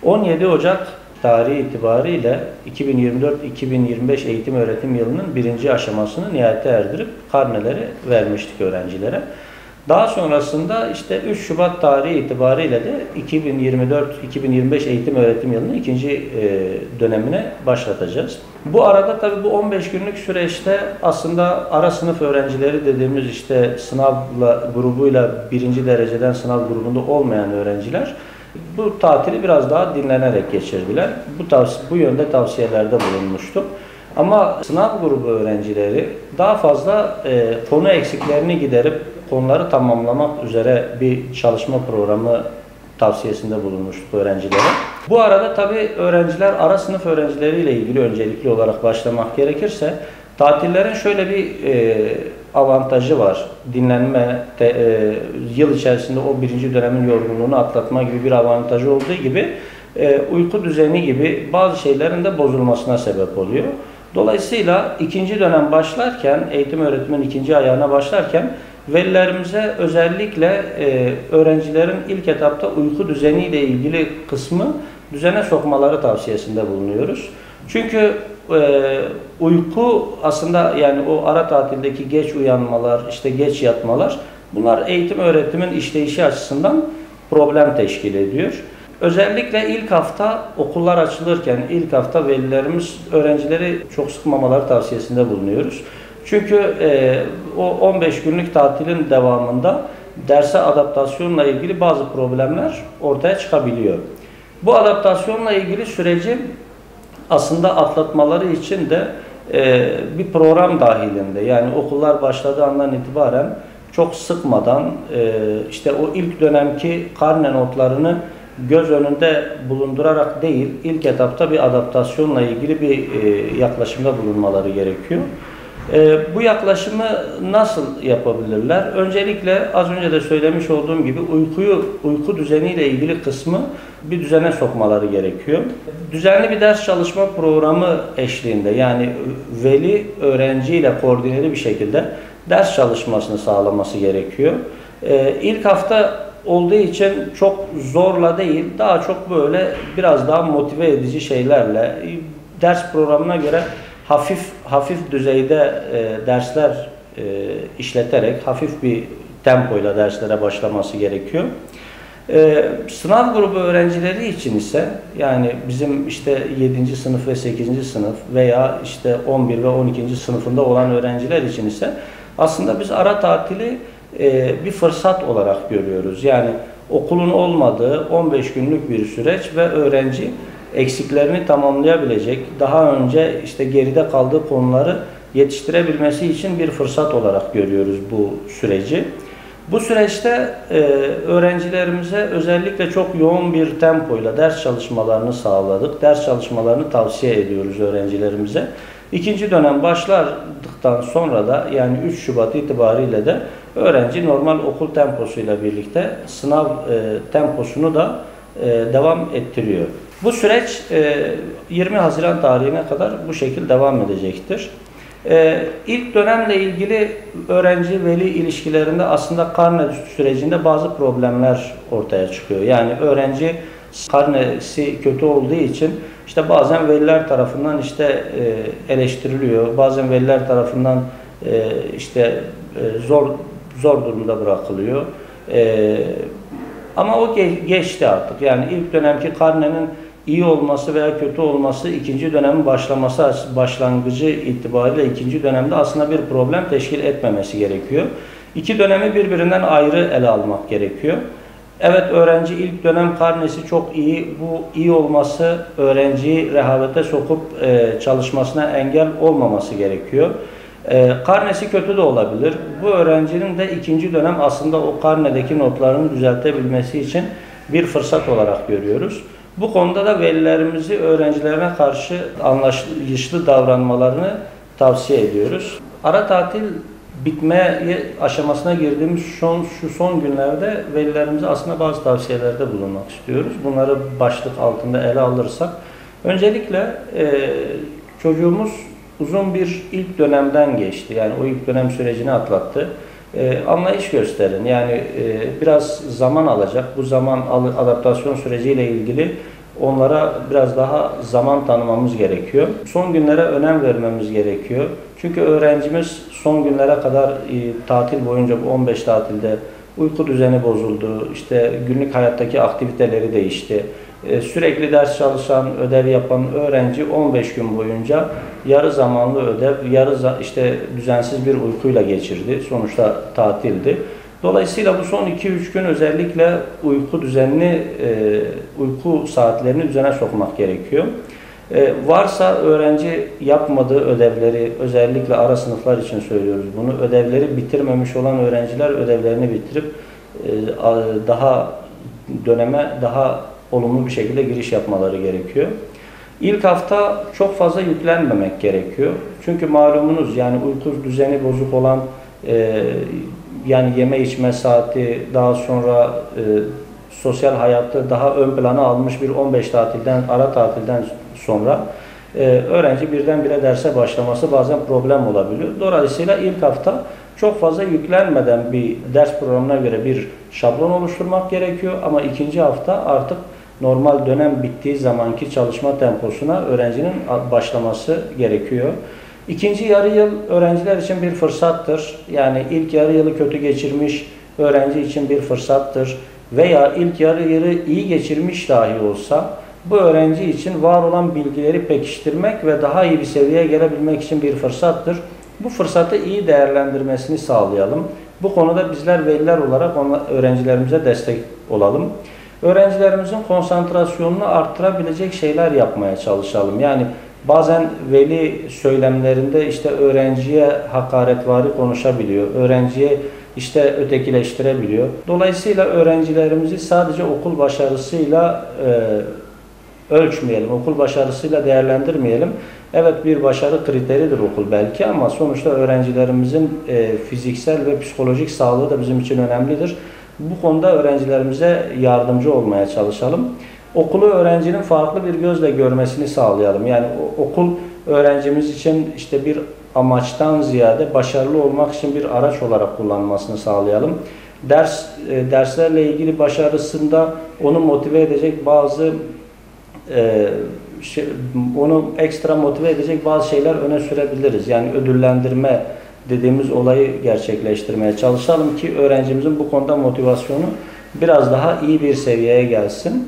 17 Ocak tarihi itibariyle 2024-2025 eğitim öğretim yılının birinci aşamasını nihayete erdirip karneleri vermiştik öğrencilere. Daha sonrasında işte 3 Şubat tarihi itibariyle de 2024-2025 eğitim öğretim yılının ikinci dönemine başlatacağız. Bu arada tabii bu 15 günlük süreçte aslında ara sınıf öğrencileri dediğimiz işte grubuyla birinci dereceden sınav grubunda olmayan öğrenciler bu tatili biraz daha dinlenerek geçirdiler. Bu yönde tavsiyelerde bulunmuştuk. Ama sınav grubu öğrencileri daha fazla konu eksiklerini giderip konuları tamamlamak üzere bir çalışma programı tavsiyesinde bulunmuştuk öğrencilere. Bu arada tabii öğrenciler, ara sınıf öğrencileriyle ilgili öncelikli olarak başlamak gerekirse, tatillerin şöyle bir avantajı var. Dinlenme, yıl içerisinde o birinci dönemin yorgunluğunu atlatma gibi bir avantajı olduğu gibi uyku düzeni gibi bazı şeylerin de bozulmasına sebep oluyor. Dolayısıyla ikinci dönem başlarken, eğitim öğretimin ikinci ayağına başlarken velilerimize özellikle öğrencilerin ilk etapta uyku düzeniyle ilgili kısmı düzene sokmaları tavsiyesinde bulunuyoruz. Çünkü uyku aslında yani o ara tatildeki geç uyanmalar, işte geç yatmalar bunlar eğitim öğretimin işleyişi açısından problem teşkil ediyor. Özellikle ilk hafta okullar açılırken ilk hafta velilerimiz öğrencileri çok sıkmamaları tavsiyesinde bulunuyoruz. Çünkü o 15 günlük tatilin devamında derse adaptasyonla ilgili bazı problemler ortaya çıkabiliyor. Bu adaptasyonla ilgili süreci aslında atlatmaları için de bir program dahilinde, yani okullar başladığı andan itibaren çok sıkmadan işte o ilk dönemki karne notlarını göz önünde bulundurarak değil, ilk etapta bir adaptasyonla ilgili bir yaklaşımda bulunmaları gerekiyor. Bu yaklaşımı nasıl yapabilirler? Öncelikle az önce de söylemiş olduğum gibi uyku düzeniyle ilgili kısmı bir düzene sokmaları gerekiyor. Düzenli bir ders çalışma programı eşliğinde, yani veli öğrenciyle koordineli bir şekilde ders çalışmasını sağlaması gerekiyor. İlk hafta olduğu için çok zorla değil, daha çok böyle biraz daha motive edici şeylerle ders programına göre hafif düzeyde dersler işleterek hafif bir tempoyla derslere başlaması gerekiyor. Sınav grubu öğrencileri için ise, yani bizim işte 7. sınıf ve 8. sınıf veya işte 11 ve 12. sınıfında olan öğrenciler için ise aslında biz ara tatili bir fırsat olarak görüyoruz. Yani okulun olmadığı 15 günlük bir süreç ve öğrenci eksiklerini tamamlayabilecek, daha önce işte geride kaldığı konuları yetiştirebilmesi için bir fırsat olarak görüyoruz bu süreci. Bu süreçte öğrencilerimize özellikle çok yoğun bir tempoyla ders çalışmalarını sağladık. Ders çalışmalarını tavsiye ediyoruz öğrencilerimize. İkinci dönem başladıktan sonra da, yani 3 Şubat itibariyle de öğrenci normal okul temposuyla birlikte sınav temposunu da devam ettiriyor. Bu süreç 20 Haziran tarihine kadar bu şekilde devam edecektir. İlk dönemle ilgili öğrenci-veli ilişkilerinde aslında karne sürecinde bazı problemler ortaya çıkıyor. Yani öğrenci karnesi kötü olduğu için işte bazen veliler tarafından işte eleştiriliyor, bazen veliler tarafından işte zor durumda bırakılıyor. Ama o geçti artık. Yani ilk dönemki karnenin iyi olması veya kötü olması ikinci dönemin başlangıcı itibariyle ikinci dönemde aslında bir problem teşkil etmemesi gerekiyor. İki dönemi birbirinden ayrı ele almak gerekiyor. Evet, öğrenci ilk dönem karnesi çok iyi. Bu iyi olması öğrenciyi rehavete sokup çalışmasına engel olmaması gerekiyor. Karnesi kötü de olabilir. Bu öğrencinin de ikinci dönem aslında o karnedeki notlarını düzeltebilmesi için bir fırsat olarak görüyoruz. Bu konuda da velilerimizi öğrencilerine karşı anlayışlı davranmalarını tavsiye ediyoruz. Ara tatil bitme aşamasına girdiğimiz şu son günlerde velilerimize aslında bazı tavsiyelerde bulunmak istiyoruz. Bunları başlık altında ele alırsak, öncelikle çocuğumuz uzun bir ilk dönemden geçti. Yani o ilk dönem sürecini atlattı. Anlayış gösterin. Yani biraz zaman alacak. Bu zaman adaptasyon süreciyle ilgili onlara biraz daha zaman tanımamız gerekiyor. Son günlere önem vermemiz gerekiyor. Çünkü öğrencimiz son günlere kadar tatil boyunca bu 15 tatilde uyku düzeni bozuldu, işte günlük hayattaki aktiviteleri değişti. Sürekli ders çalışan, ödev yapan öğrenci 15 gün boyunca yarı zamanlı ödev, işte düzensiz bir uykuyla geçirdi. Sonuçta tatildi. Dolayısıyla bu son 2-3 gün özellikle uyku düzenini, uyku saatlerini düzene sokmak gerekiyor. Varsa öğrenci yapmadığı ödevleri, özellikle ara sınıflar için söylüyoruz bunu, ödevleri bitirmemiş olan öğrenciler ödevlerini bitirip döneme daha olumlu bir şekilde giriş yapmaları gerekiyor. İlk hafta çok fazla yüklenmemek gerekiyor. Çünkü malumunuz yani uyku düzeni bozuk olan, yani yeme içme saati, daha sonra sosyal hayatta daha ön plana almış bir 15 ara tatilden sonra öğrenci birdenbire derse başlaması bazen problem olabiliyor. Dolayısıyla ilk hafta çok fazla yüklenmeden bir ders programına göre bir şablon oluşturmak gerekiyor. Ama ikinci hafta artık normal dönem bittiği zamanki çalışma temposuna öğrencinin başlaması gerekiyor. İkinci yarı yıl öğrenciler için bir fırsattır. Yani ilk yarı yılı kötü geçirmiş öğrenci için bir fırsattır. Veya ilk yarı yılı iyi geçirmiş dahi olsa bu öğrenci için var olan bilgileri pekiştirmek ve daha iyi bir seviyeye gelebilmek için bir fırsattır. Bu fırsatı iyi değerlendirmesini sağlayalım. Bu konuda bizler veliler olarak öğrencilerimize destek olalım. Öğrencilerimizin konsantrasyonunu arttırabilecek şeyler yapmaya çalışalım. Yani bazen veli söylemlerinde işte öğrenciye hakaretvari konuşabiliyor, öğrenciye işte ötekileştirebiliyor. Dolayısıyla öğrencilerimizi sadece okul başarısıyla ölçmeyelim, okul başarısıyla değerlendirmeyelim. Evet, bir başarı kriteridir okul belki ama sonuçta öğrencilerimizin fiziksel ve psikolojik sağlığı da bizim için önemlidir. Bu konuda öğrencilerimize yardımcı olmaya çalışalım. Okulu öğrencinin farklı bir gözle görmesini sağlayalım. Yani okul öğrencimiz için işte bir amaçtan ziyade başarılı olmak için bir araç olarak kullanmasını sağlayalım. Derslerle ilgili başarısında onu motive edecek onu ekstra motive edecek bazı şeyler öne sürebiliriz. Yani ödüllendirme dediğimiz olayı gerçekleştirmeye çalışalım ki öğrencimizin bu konuda motivasyonu biraz daha iyi bir seviyeye gelsin.